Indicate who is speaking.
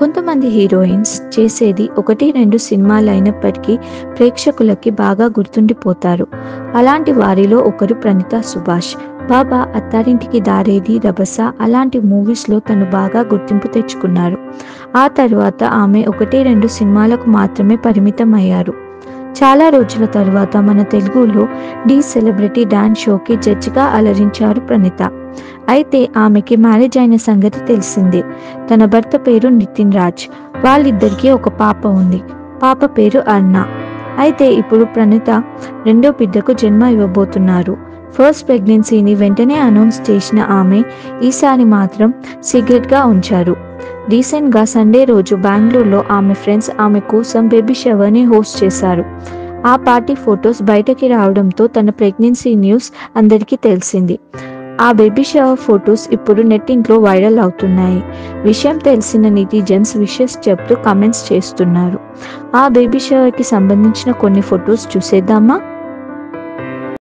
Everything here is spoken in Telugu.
Speaker 1: కొంతమంది హీరోయిన్స్ చేసేది 1-2 సినిమాలైనప్పటికీ ప్రేక్షకులకి బాగా గుర్తుండిపోతారు. అలాంటి వారిలో ఒకరు ప్రణీత సుభాష్. 'బాబా', 'అత్తారింటికి దారేది', 'రభస' అలాంటి మూవీస్లో తను బాగా గుర్తింపు తెచ్చుకున్నారు. ఆ తర్వాత ఆమె 1-2 సినిమాలకు మాత్రమే పరిమితం అయ్యారు. చాలా రోజుల తరువాత మన తెలుగులో 'ఢీ' సెలబ్రిటీ డాన్స్ షోకి జడ్జిగా అలరించారు ప్రణీత. అయితే ఆమెకి మ్యారేజ్ అయిన సంగతి తెలిసిందే. తన భర్త పేరు నితిన్ రాజ్. వాళ్ళిద్దరికీ ఒక పాప ఉంది. పాప పేరు అర్ణ. అయితే ఇప్పుడు ప్రణీత రెండో బిడ్డకు జన్మ ఇవ్వబోతున్నారు. ఫస్ట్ ప్రెగ్నెన్సీని వెంటనే అనౌన్స్ చేసిన ఆమె ఈసారి మాత్రం సీక్రెట్గా ఉంచారు. రీసెంట్గా సండే రోజు బెంగళూరులో ఆమె ఫ్రెండ్స్ ఆమె కోసం బేబీ షవర్ని హోస్ట్ చేశారు. ఆ పార్టీ ఫొటోస్ బయటకి రావడంతో తన ప్రెగ్నెన్సీ న్యూస్ అందరికీ తెలిసింది. ఆ బేబీ షవర్ ఫొటోస్ ఇప్పుడు నెట్టింట్లో వైరల్ అవుతున్నాయి. విషయం తెలిసిన నెటిజన్స్ విషెస్ చెప్తూ కామెంట్స్ చేస్తున్నారు. ఆ బేబీ షవర్కి సంబంధించిన కొన్ని ఫొటోస్ చూసేద్దామా?